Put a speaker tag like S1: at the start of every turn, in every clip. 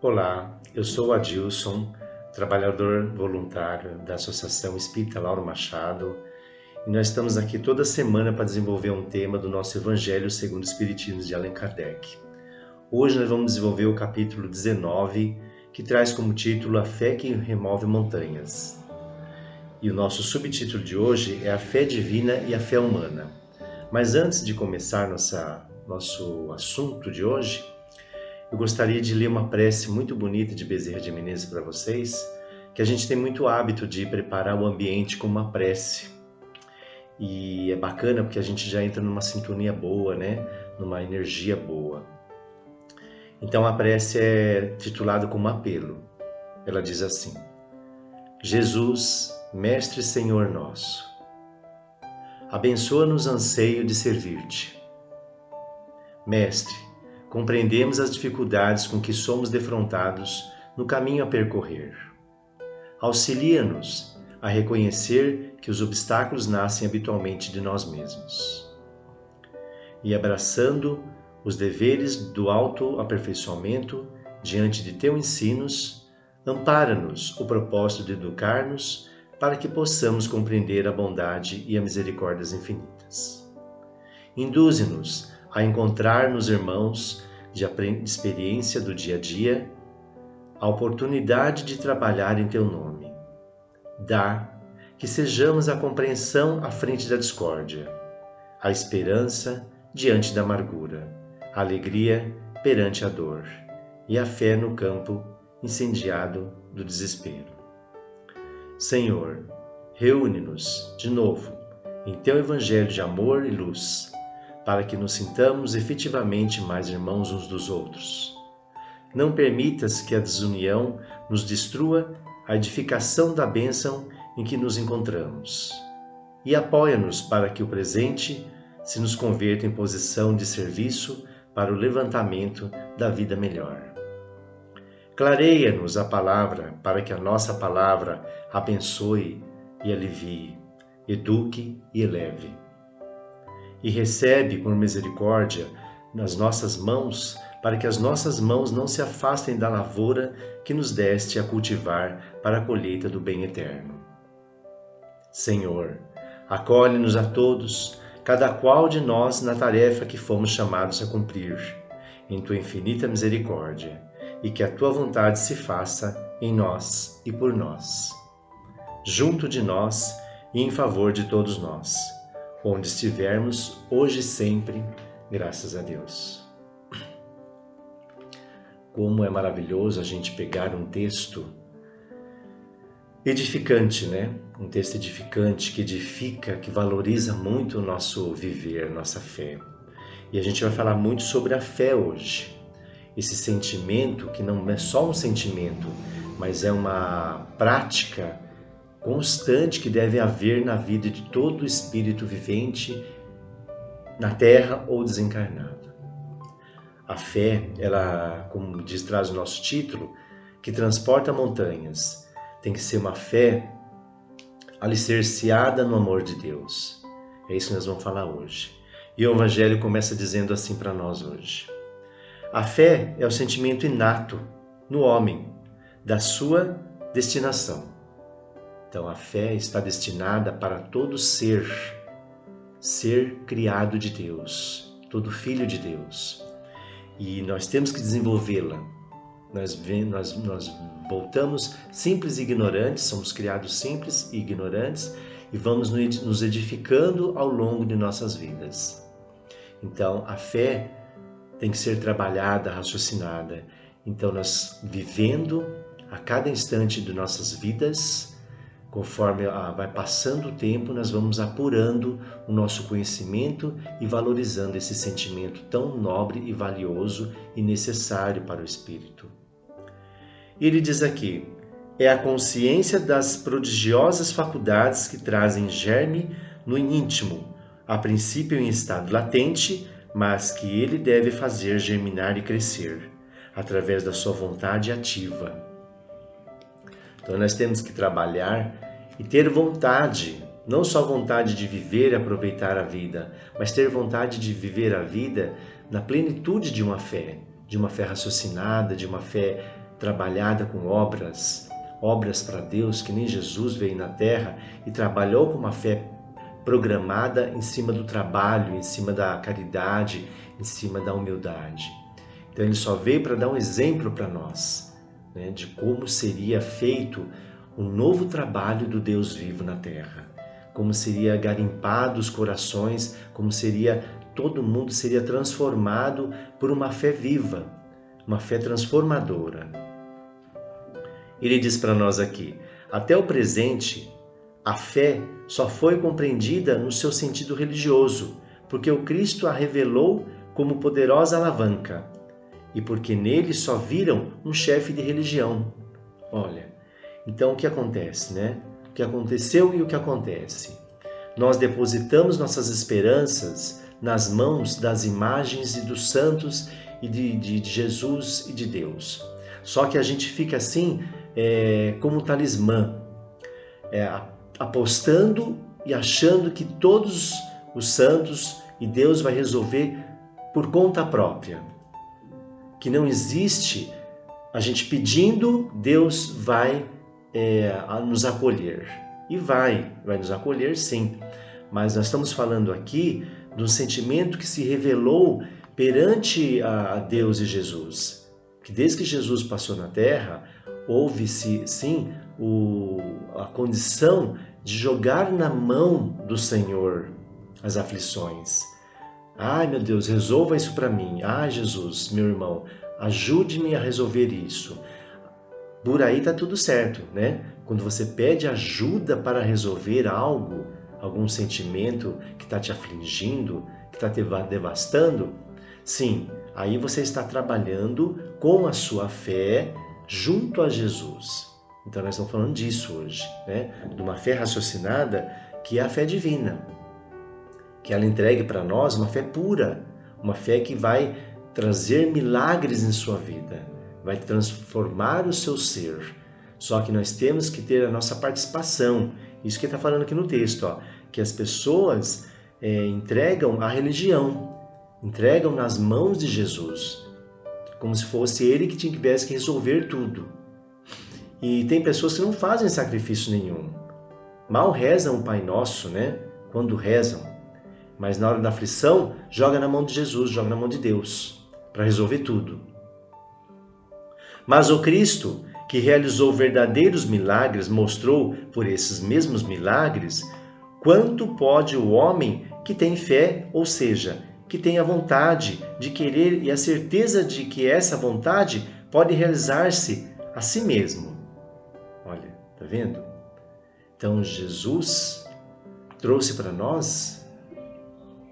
S1: Olá, eu sou o Adilson, trabalhador voluntário da Associação Espírita Lauro Machado, e nós estamos aqui toda semana para desenvolver um tema do nosso Evangelho segundo o Espiritismo de Allan Kardec. Hoje nós vamos desenvolver o capítulo 19, que traz como título A Fé que Remove Montanhas. E o nosso subtítulo de hoje é A Fé Divina e a Fé Humana. Mas antes de começar nosso assunto de hoje, eu gostaria de ler uma prece muito bonita de Bezerra de Menezes para vocês, que a gente tem muito hábito de preparar o ambiente com uma prece. E é bacana porque a gente já entra numa sintonia boa, né? Numa energia boa. Então a prece é titulada como apelo. Ela diz assim: Jesus, Mestre e Senhor nosso, abençoa-nos anseio de servir-te. Mestre, compreendemos as dificuldades com que somos defrontados no caminho a percorrer. Auxilia-nos a reconhecer que os obstáculos nascem habitualmente de nós mesmos. E abraçando os deveres do autoaperfeiçoamento diante de teu ensinos, ampara-nos o propósito de educar-nos para que possamos compreender a bondade e a misericórdias infinitas. Induze-nos a encontrar nos irmãos de experiência do dia a dia a oportunidade de trabalhar em teu nome. Dá que sejamos a compreensão à frente da discórdia, a esperança diante da amargura, a alegria perante a dor e a fé no campo incendiado do desespero. Senhor, reúne-nos de novo em teu evangelho de amor e luz, para que nos sintamos efetivamente mais irmãos uns dos outros. Não permitas que a desunião nos destrua a edificação da bênção em que nos encontramos. E apoia-nos para que o presente se nos converta em posição de serviço para o levantamento da vida melhor. Clareia-nos a palavra para que a nossa palavra abençoe e alivie, eduque e eleve. E recebe por misericórdia nas nossas mãos, para que as nossas mãos não se afastem da lavoura que nos deste a cultivar para a colheita do bem eterno. Senhor, acolhe-nos a todos, cada qual de nós na tarefa que fomos chamados a cumprir, em tua infinita misericórdia, e que a tua vontade se faça em nós e por nós, junto de nós e em favor de todos nós, onde estivermos hoje e sempre, graças a Deus. Como é maravilhoso a gente pegar um texto edificante, né? Um texto edificante que edifica, que valoriza muito o nosso viver, nossa fé. E a gente vai falar muito sobre a fé hoje. Esse sentimento que não é só um sentimento, mas é uma prática constante que deve haver na vida de todo espírito vivente na Terra ou desencarnado. A fé, ela, como traz o nosso título, que transporta montanhas, tem que ser uma fé alicerciada no amor de Deus. É isso que nós vamos falar hoje. E o Evangelho começa dizendo assim para nós hoje: a fé é o sentimento inato no homem da sua destinação. Então a fé está destinada para todo ser criado de Deus, todo filho de Deus. E nós temos que desenvolvê-la. Nós voltamos simples e ignorantes, somos criados simples e ignorantes e vamos nos edificando ao longo de nossas vidas. Então a fé tem que ser trabalhada, raciocinada. Então nós vivendo a cada instante de nossas vidas, conforme vai passando o tempo, nós vamos apurando o nosso conhecimento e valorizando esse sentimento tão nobre e valioso e necessário para o espírito. Ele diz aqui: é a consciência das prodigiosas faculdades que trazem germe no íntimo, a princípio em estado latente, mas que ele deve fazer germinar e crescer, através da sua vontade ativa. Então nós temos que trabalhar e ter vontade, não só vontade de viver e aproveitar a vida, mas ter vontade de viver a vida na plenitude de uma fé raciocinada, de uma fé trabalhada com obras para Deus, que nem Jesus veio na terra e trabalhou com uma fé programada em cima do trabalho, em cima da caridade, em cima da humildade. Então ele só veio para dar um exemplo para nós, né, de como seria feito um novo trabalho do Deus vivo na terra, como seria garimpado os corações, como seria todo mundo seria transformado por uma fé viva, uma fé transformadora. Ele diz para nós aqui, até o presente, a fé só foi compreendida no seu sentido religioso, porque o Cristo a revelou como poderosa alavanca, e porque nele só viram um chefe de religião. Olha, então o que acontece, né? O que aconteceu e o que acontece? Nós depositamos nossas esperanças nas mãos das imagens e dos santos e de Jesus e de Deus. Só que a gente fica assim, como talismã, apostando e achando que todos os santos e Deus vai resolver por conta própria. Que não existe a gente pedindo, Deus vai nos acolher. E vai nos acolher sim. Mas nós estamos falando aqui de um sentimento que se revelou perante a Deus e Jesus. Que desde que Jesus passou na terra, houve-se sim a condição de jogar na mão do Senhor as aflições. Ai, meu Deus, resolva isso para mim. Ai, Jesus, meu irmão, ajude-me a resolver isso. Por aí tá tudo certo, né? Quando você pede ajuda para resolver algo, algum sentimento que está te afligindo, que está te devastando, sim, aí você está trabalhando com a sua fé junto a Jesus. Então nós estamos falando disso hoje, né? De uma fé raciocinada que é a fé divina. Que ela entregue para nós uma fé pura, uma fé que vai trazer milagres em sua vida, vai transformar o seu ser. Só que nós temos que ter a nossa participação. Isso que está falando aqui no texto, ó, que as pessoas entregam a religião, entregam nas mãos de Jesus, como se fosse ele que tivesse que resolver tudo. E tem pessoas que não fazem sacrifício nenhum. Mal rezam o Pai Nosso, né? Quando rezam. Mas na hora da aflição, joga na mão de Jesus, joga na mão de Deus, para resolver tudo. Mas o Cristo, que realizou verdadeiros milagres, mostrou por esses mesmos milagres quanto pode o homem que tem fé, ou seja, que tem a vontade de querer e a certeza de que essa vontade pode realizar-se a si mesmo. Olha, tá vendo? Então Jesus trouxe para nós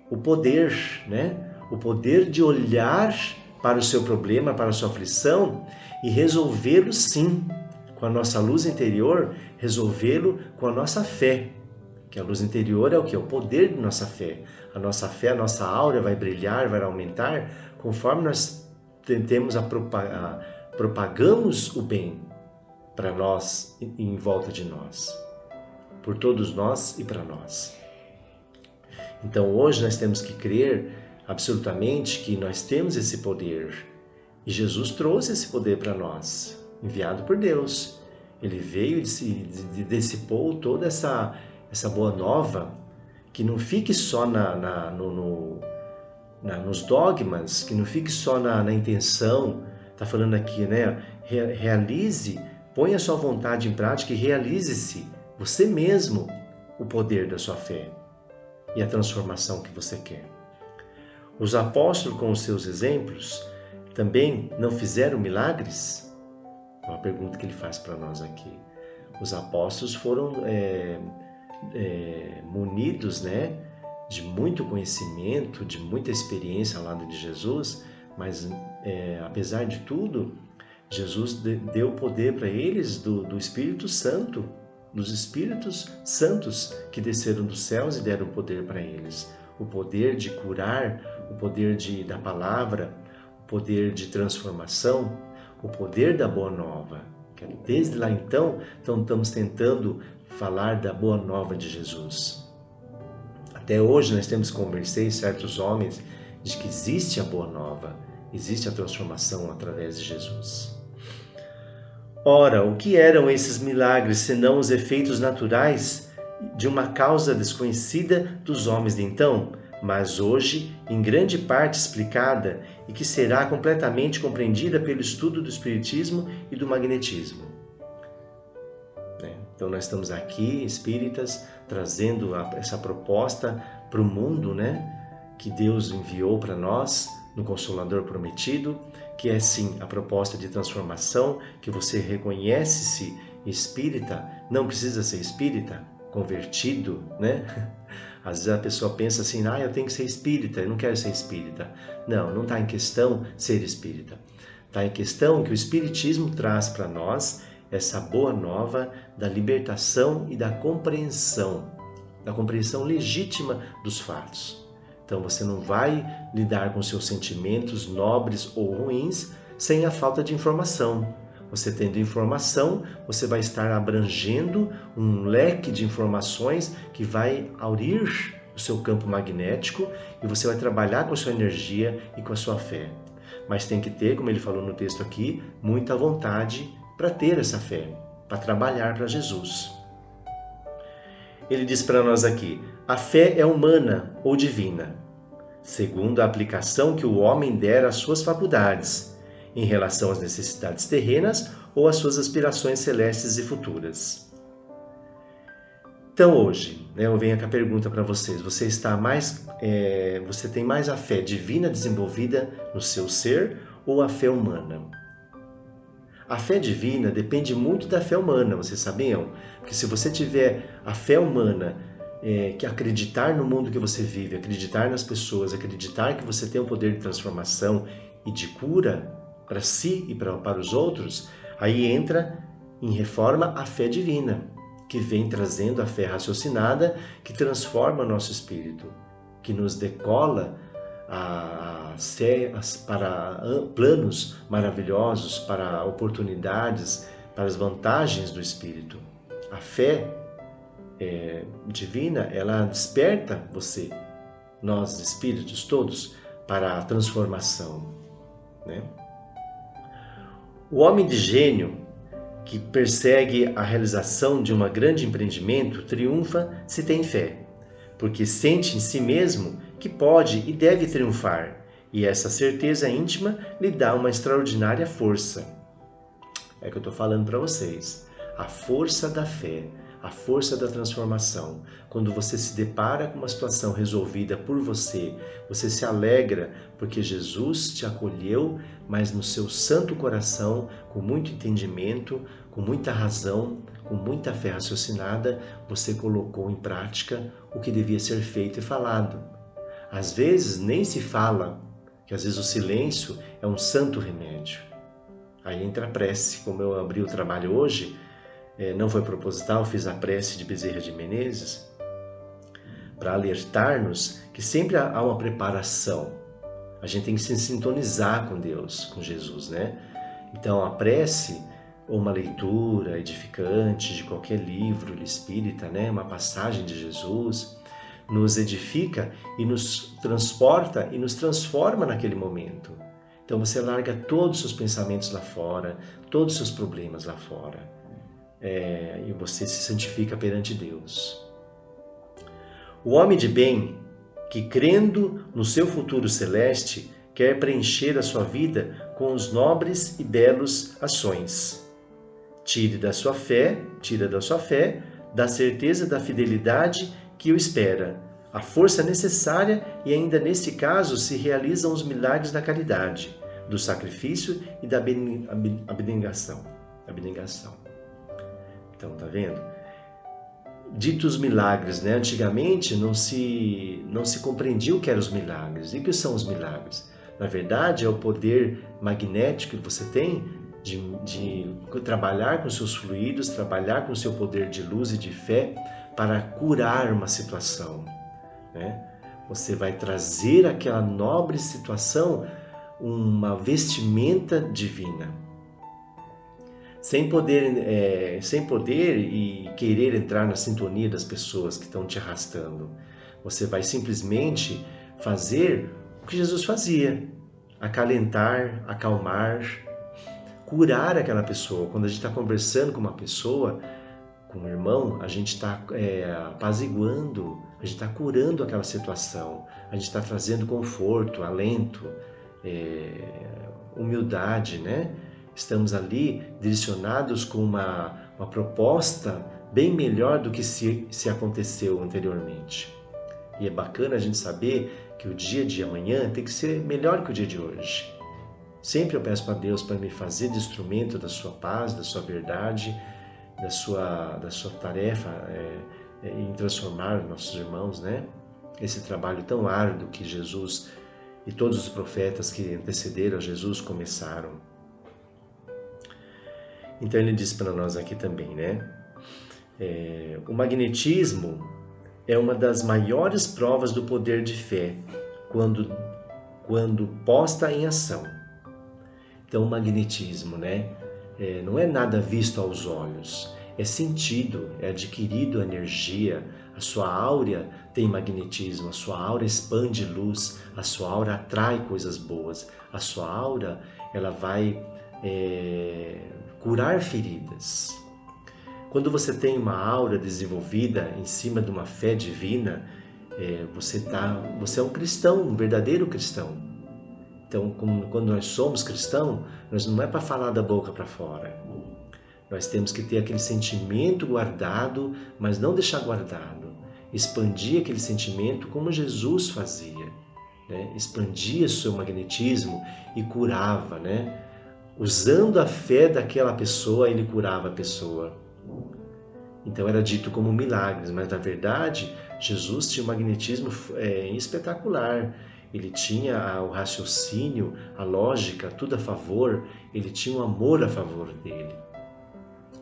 S1: o poder, né? O poder de olhar para o seu problema, para a sua aflição e resolvê-lo sim, com a nossa luz interior, resolvê-lo com a nossa fé. Que a luz interior é o que? O poder de nossa fé. A nossa fé, a nossa áurea vai brilhar, vai aumentar, conforme nós propagamos o bem para nós e em volta de nós. Por todos nós e para nós. Então hoje nós temos que crer absolutamente que nós temos esse poder. E Jesus trouxe esse poder para nós, enviado por Deus. Ele veio e dissipou toda essa boa nova, que não fique só nos dogmas, que não fique só na intenção. Está falando aqui, né? Realize, ponha a sua vontade em prática e realize-se, você mesmo, o poder da sua fé e a transformação que você quer. Os apóstolos, com os seus exemplos, também não fizeram milagres? É uma pergunta que ele faz para nós aqui. Os apóstolos foram munidos, né, de muito conhecimento, de muita experiência ao lado de Jesus, mas apesar de tudo, Jesus deu poder para eles do Espírito Santo, dos Espíritos Santos que desceram dos céus e deram poder para eles. O poder de curar, o poder da palavra, o poder de transformação, o poder da Boa Nova. Desde lá então estamos tentando falar da Boa Nova de Jesus. Até hoje nós temos conversado certos homens de que existe a Boa Nova, existe a transformação através de Jesus. Ora, o que eram esses milagres senão os efeitos naturais de uma causa desconhecida dos homens de então, mas hoje em grande parte explicada e que será completamente compreendida pelo estudo do Espiritismo e do Magnetismo? Então nós estamos aqui, espíritas, trazendo essa proposta para o mundo, que Deus enviou para nós no Consolador Prometido, que é sim a proposta de transformação, que você reconhece-se espírita, não precisa ser espírita, convertido, Às vezes a pessoa pensa assim, eu tenho que ser espírita, eu não quero ser espírita. Não, não está em questão ser espírita. Está em questão que o Espiritismo traz para nós essa boa nova da libertação e da compreensão legítima dos fatos. Então você não vai lidar com seus sentimentos nobres ou ruins sem a falta de informação. Você tendo informação, você vai estar abrangendo um leque de informações que vai aurir o seu campo magnético e você vai trabalhar com a sua energia e com a sua fé. Mas tem que ter, como ele falou no texto aqui, muita vontade para ter essa fé, para trabalhar para Jesus. Ele diz para nós aqui, a fé é humana ou divina, segundo a aplicação que o homem der às suas faculdades, em relação às necessidades terrenas ou às suas aspirações celestes e futuras. Então hoje, eu venho com a pergunta para vocês, você tem mais a fé divina desenvolvida no seu ser ou a fé humana? A fé divina depende muito da fé humana, vocês sabiam? Porque se você tiver a fé humana, que acreditar no mundo que você vive, acreditar nas pessoas, acreditar que você tem um poder de transformação e de cura para si e para os outros, aí entra em reforma a fé divina, que vem trazendo a fé raciocinada, que transforma o nosso espírito, que nos decola para planos maravilhosos, para oportunidades, para as vantagens do espírito. A fé divina, ela desperta você, nós espíritos todos, para a transformação, O homem de gênio que persegue a realização de um grande empreendimento triunfa se tem fé, porque sente em si mesmo que pode e deve triunfar, e essa certeza íntima lhe dá uma extraordinária força. É o que eu estou falando para vocês. A força da fé, a força da transformação. Quando você se depara com uma situação resolvida por você, você se alegra porque Jesus te acolheu, mas no seu santo coração, com muito entendimento, com muita razão, com muita fé raciocinada, você colocou em prática o que devia ser feito e falado. Às vezes nem se fala, que às vezes o silêncio é um santo remédio. Aí entra a prece, como eu abri o trabalho hoje, não foi proposital, fiz a prece de Bezerra de Menezes, para alertar-nos que sempre há uma preparação. A gente tem que se sintonizar com Deus, com Jesus, Então a prece, ou uma leitura edificante de qualquer livro espírita, uma passagem de Jesus, nos edifica e nos transporta e nos transforma naquele momento. Então você larga todos os seus pensamentos lá fora, todos os seus problemas lá fora. E você se santifica perante Deus. O homem de bem, que crendo no seu futuro celeste, quer preencher a sua vida com os nobres e belos ações. Tira da sua fé, da certeza da fidelidade que o espera, a força necessária e ainda nesse caso se realizam os milagres da caridade, do sacrifício e da abnegação. Então, tá vendo? Ditos milagres, Antigamente não se compreendia o que eram os milagres. E o que são os milagres? Na verdade, é o poder magnético que você tem de trabalhar com seus fluidos, trabalhar com o seu poder de luz e de fé para curar uma situação. Você vai trazer àquela nobre situação uma vestimenta divina. Sem poder e querer entrar na sintonia das pessoas que estão te arrastando. Você vai simplesmente fazer o que Jesus fazia, acalentar, acalmar, curar aquela pessoa. Quando a gente está conversando com uma pessoa, com um irmão, a gente está apaziguando, a gente está curando aquela situação, a gente está trazendo conforto, alento, humildade, né? Estamos ali direcionados com uma proposta bem melhor do que se aconteceu anteriormente. E é bacana a gente saber que o dia de amanhã tem que ser melhor que o dia de hoje. Sempre eu peço para Deus para me fazer de instrumento da sua paz, da sua verdade, da sua tarefa em transformar nossos irmãos, né? Esse trabalho tão árduo que Jesus e todos os profetas que antecederam a Jesus começaram. Então ele diz para nós aqui também, né? O magnetismo é uma das maiores provas do poder de fé quando posta em ação. Então o magnetismo, né? Não é nada visto aos olhos, é sentido, é adquirido a energia, a sua áurea tem magnetismo, a sua áurea expande luz, a sua áurea atrai coisas boas, a sua áurea ela vai curar feridas. Quando você tem uma aura desenvolvida em cima de uma fé divina, você é um cristão, um verdadeiro cristão. Então, quando nós somos cristãos, nós não é para falar da boca para fora. Nós temos que ter aquele sentimento guardado, mas não deixar guardado. Expandir aquele sentimento como Jesus fazia, né? Expandia o seu magnetismo e curava, né? Usando a fé daquela pessoa, ele curava a pessoa. Então era dito como milagres, mas na verdade Jesus tinha um magnetismo espetacular. Ele tinha o raciocínio, a lógica, tudo a favor. Ele tinha um amor a favor dele.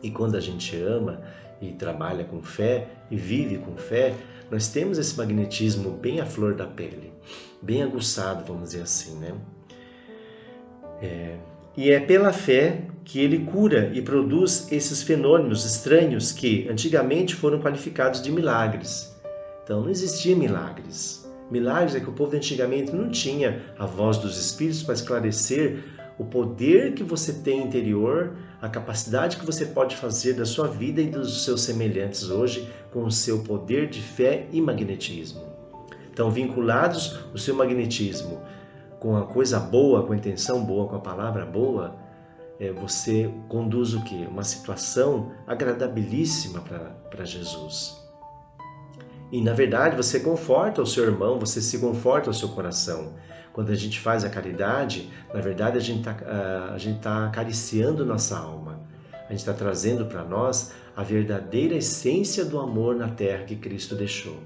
S1: E quando a gente ama e trabalha com fé e vive com fé, nós temos esse magnetismo bem à flor da pele, bem aguçado, vamos dizer assim, né? E é pela fé que ele cura e produz esses fenômenos estranhos que antigamente foram qualificados de milagres. Então não existia milagres. Milagres é que o povo antigamente não tinha a voz dos Espíritos para esclarecer o poder que você tem interior, a capacidade que você pode fazer da sua vida e dos seus semelhantes hoje com o seu poder de fé e magnetismo. Então, vinculados o seu magnetismo com a coisa boa, com a intenção boa, com a palavra boa, você conduz o quê? Uma situação agradabilíssima para Jesus. E, na verdade, você conforta o seu irmão, você se conforta o seu coração. Quando a gente faz a caridade, na verdade, a gente está acariciando nossa alma. A gente está trazendo para nós a verdadeira essência do amor na terra que Cristo deixou,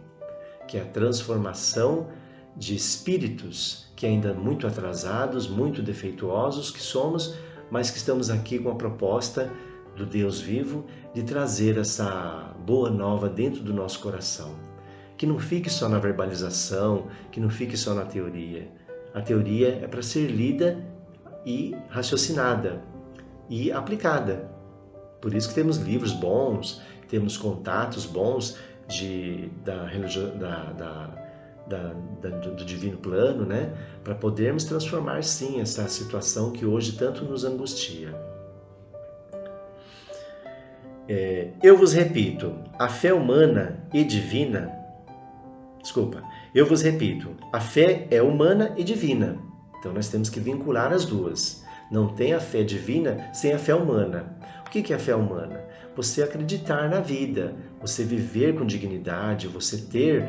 S1: que é a transformação de espíritos que ainda muito atrasados, muito defeituosos que somos, mas que estamos aqui com a proposta do Deus vivo de trazer essa boa nova dentro do nosso coração. Que não fique só na verbalização, que não fique só na teoria. A teoria é para ser lida e raciocinada e aplicada. Por isso que temos livros bons, temos contatos bons do divino plano, né? Para podermos transformar sim essa situação que hoje tanto nos angustia. Eu vos repito, a fé humana e divina... eu vos repito, a fé é humana e divina. Então nós temos que vincular as duas. Não tem a fé divina sem a fé humana. O que é a fé humana? Você acreditar na vida, você viver com dignidade, você ter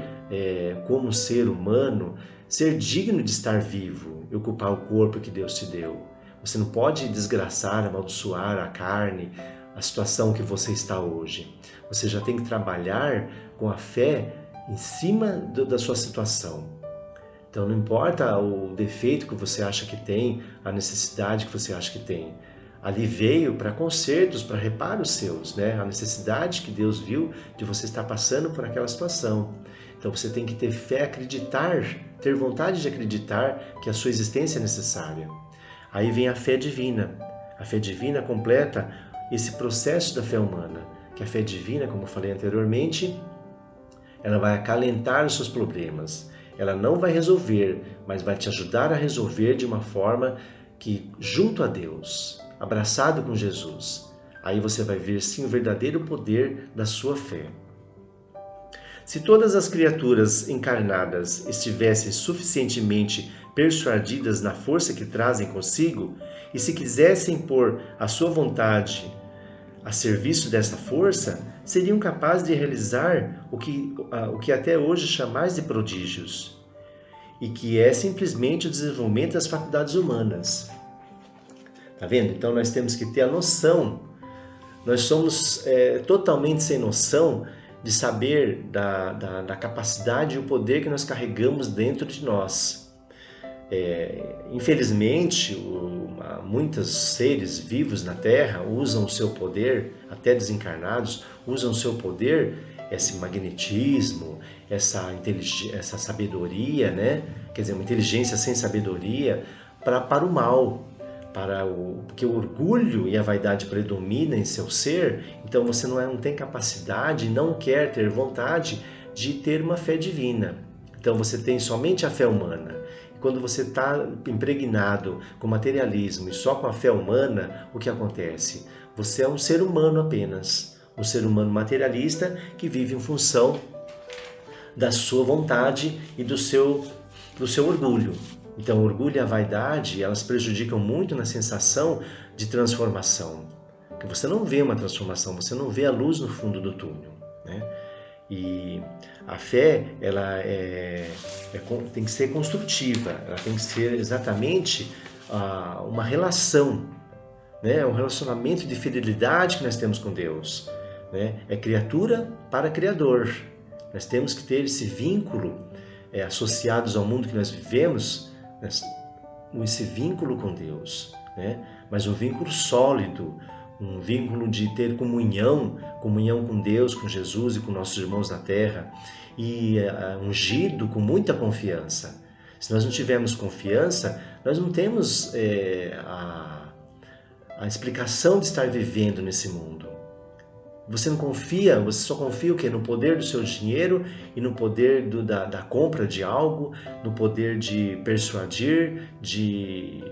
S1: como ser humano, ser digno de estar vivo e ocupar o corpo que Deus te deu. Você não pode desgraçar, amaldiçoar a carne, a situação que você está hoje. Você já tem que trabalhar com a fé em cima da sua situação. Então não importa o defeito que você acha que tem, a necessidade que você acha que tem. Ali veio para consertos, para reparos seus, né? A necessidade que Deus viu de você estar passando por aquela situação. Então você tem que ter fé, acreditar, ter vontade de acreditar que a sua existência é necessária. Aí vem a fé divina. A fé divina completa esse processo da fé humana, que a fé divina, como eu falei anteriormente, ela vai acalentar os seus problemas. Ela não vai resolver, mas vai te ajudar a resolver de uma forma que, junto a Deus, abraçado com Jesus, aí você vai ver sim o verdadeiro poder da sua fé. Se todas as criaturas encarnadas estivessem suficientemente persuadidas na força que trazem consigo, e se quisessem pôr a sua vontade a serviço dessa força, seriam capazes de realizar o que até hoje chamais de prodígios, e que é simplesmente o desenvolvimento das faculdades humanas. Tá vendo? Então nós temos que ter a noção, nós somos totalmente sem noção de saber da capacidade e o poder que nós carregamos dentro de nós. Infelizmente, muitos seres vivos na Terra usam o seu poder, até desencarnados, usam o seu poder, esse magnetismo, essa sabedoria, né? Quer dizer, uma inteligência sem sabedoria, para o mal, porque o orgulho e a vaidade predominam em seu ser, então você não tem capacidade, não quer ter vontade de ter uma fé divina. Então você tem somente a fé humana. Quando você está impregnado com materialismo e só com a fé humana, o que acontece? Você é um ser humano apenas, um ser humano materialista que vive em função da sua vontade e do seu orgulho. Então, o orgulho e a vaidade, elas prejudicam muito na sensação de transformação. Porque você não vê uma transformação, você não vê a luz no fundo do túnel, né? E a fé, ela tem que ser construtiva, ela tem que ser exatamente uma relação, né? Um relacionamento de fidelidade que nós temos com Deus, né? É criatura para Criador. Nós temos que ter esse vínculo associados ao mundo que nós vivemos, esse vínculo com Deus, né? Mas um vínculo sólido, um vínculo de ter comunhão com Deus, com Jesus e com nossos irmãos na terra, e ungido com muita confiança. Se nós não tivermos confiança, nós não temos a explicação de estar vivendo nesse mundo. Você não confia, você só confia o quê? No poder do seu dinheiro e no poder da compra de algo, no poder de persuadir, de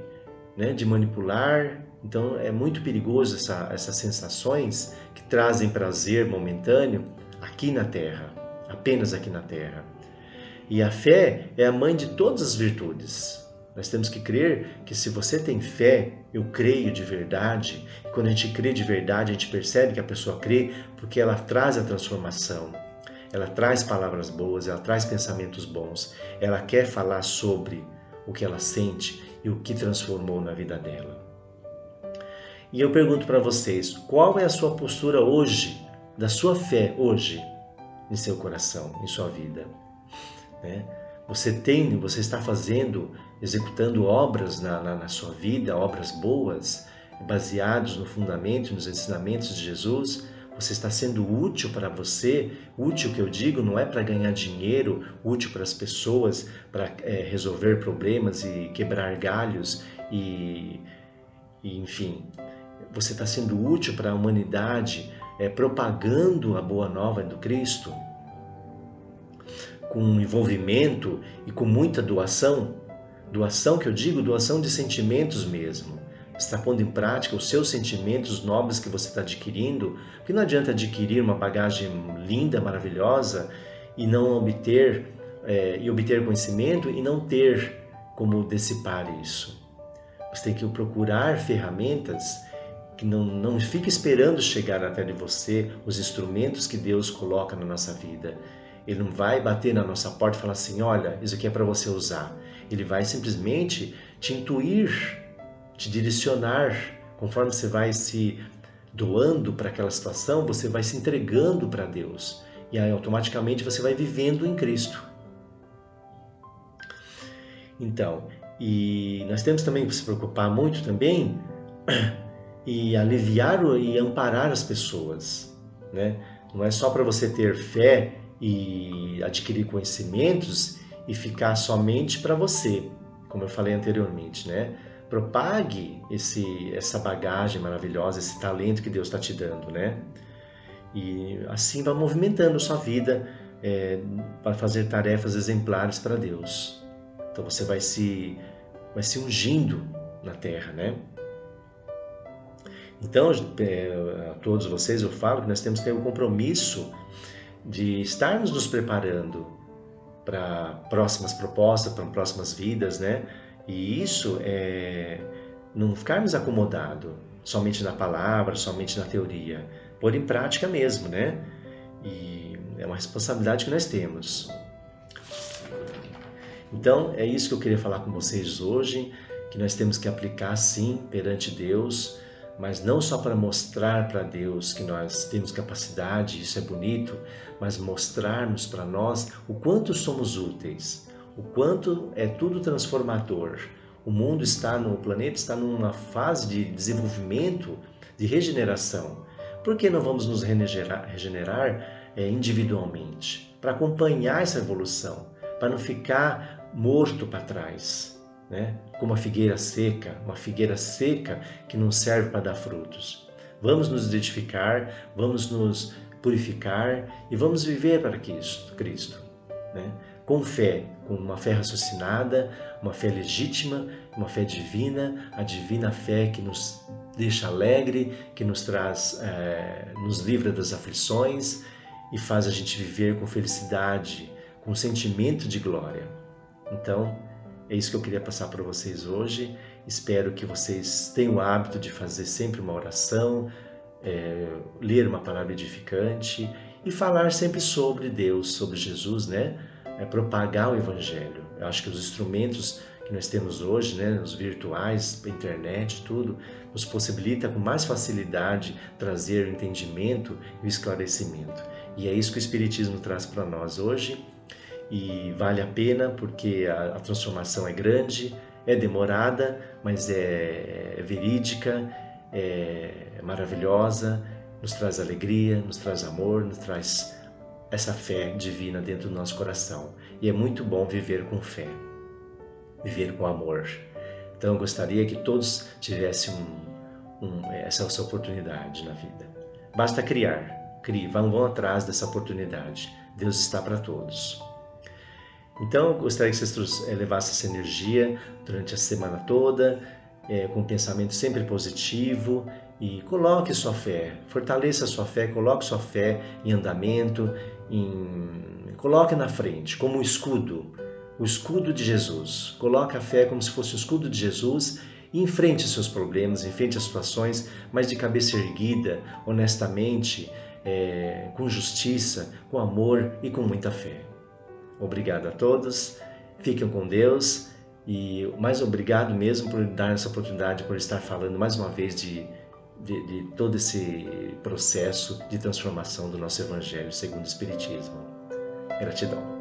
S1: manipular. Então é muito perigoso essas sensações que trazem prazer momentâneo aqui na Terra, apenas aqui na Terra. E a fé é a mãe de todas as virtudes. Nós temos que crer que se você tem fé, eu creio de verdade. E quando a gente crê de verdade, a gente percebe que a pessoa crê porque ela traz a transformação. Ela traz palavras boas, ela traz pensamentos bons. Ela quer falar sobre o que ela sente e o que transformou na vida dela. E eu pergunto para vocês, qual é a sua postura hoje, da sua fé hoje, em seu coração, em sua vida? Né? Você está executando obras na sua vida, obras boas, baseados no fundamento, nos ensinamentos de Jesus? Você está sendo útil para você? Útil, que eu digo, não é para ganhar dinheiro, útil para as pessoas, para resolver problemas e quebrar galhos e enfim. Você está sendo útil para a humanidade, propagando a boa nova do Cristo, com envolvimento e com muita doação. Doação que eu digo, doação de sentimentos mesmo. Você está pondo em prática os seus sentimentos nobres que você está adquirindo, porque não adianta adquirir uma bagagem linda, maravilhosa e não obter conhecimento e não ter como dissipar isso. Você tem que procurar ferramentas que não fique esperando chegar até de você os instrumentos que Deus coloca na nossa vida. Ele não vai bater na nossa porta e falar assim, olha, isso aqui é para você usar. Ele vai simplesmente te intuir, te direcionar. Conforme você vai se doando para aquela situação, você vai se entregando para Deus. E aí automaticamente você vai vivendo em Cristo. Então, e nós temos também que se preocupar muito também e aliviar e amparar as pessoas, né? Não é só para você ter fé e adquirir conhecimentos e ficar somente para você, como eu falei anteriormente, né? Propague essa bagagem maravilhosa, esse talento que Deus está te dando, né? E assim vai movimentando sua vida para fazer tarefas exemplares para Deus. Então você vai se ungindo na terra, né? Então, a todos vocês eu falo que nós temos que ter o compromisso de estarmos nos preparando para próximas propostas, para próximas vidas, né? E isso é não ficarmos acomodados somente na palavra, somente na teoria, pôr em prática mesmo, né? E é uma responsabilidade que nós temos. Então, é isso que eu queria falar com vocês hoje, que nós temos que aplicar sim perante Deus, mas não só para mostrar para Deus que nós temos capacidade, isso é bonito, mas mostrarmos para nós o quanto somos úteis, o quanto é tudo transformador. O mundo o planeta está numa fase de desenvolvimento, de regeneração. Por que não vamos nos regenerar individualmente? Para acompanhar essa evolução, para não ficar morto para trás, né? Como uma figueira seca que não serve para dar frutos. Vamos nos identificar, vamos nos purificar e vamos viver para Cristo, né? Com fé, com uma fé raciocinada, uma fé legítima, uma fé divina, a divina fé que nos deixa alegre, que nos traz, nos livra das aflições e faz a gente viver com felicidade, com sentimento de glória. Então, é isso que eu queria passar para vocês hoje. Espero que vocês tenham o hábito de fazer sempre uma oração, ler uma palavra edificante e falar sempre sobre Deus, sobre Jesus, né? Propagar o Evangelho. Eu acho que os instrumentos que nós temos hoje, né, os virtuais, a internet, tudo, nos possibilita com mais facilidade trazer o entendimento e o esclarecimento. E é isso que o Espiritismo traz para nós hoje. E vale a pena porque a transformação é grande, é demorada, mas é verídica, é maravilhosa, nos traz alegria, nos traz amor, nos traz essa fé divina dentro do nosso coração. E é muito bom viver com fé, viver com amor. Então eu gostaria que todos tivessem essa oportunidade na vida. Basta criar, vão atrás dessa oportunidade. Deus está para todos. Então, eu gostaria que vocês levassem essa energia durante a semana toda, com um pensamento sempre positivo e coloque sua fé, fortaleça a sua fé, coloque sua fé em andamento, coloque na frente como um escudo, o escudo de Jesus. Coloque a fé como se fosse o escudo de Jesus e enfrente os seus problemas, enfrente as situações, mas de cabeça erguida, honestamente, com justiça, com amor e com muita fé. Obrigado a todos, fiquem com Deus e mais obrigado mesmo por dar essa oportunidade, por estar falando mais uma vez de todo esse processo de transformação do nosso Evangelho segundo o Espiritismo. Gratidão.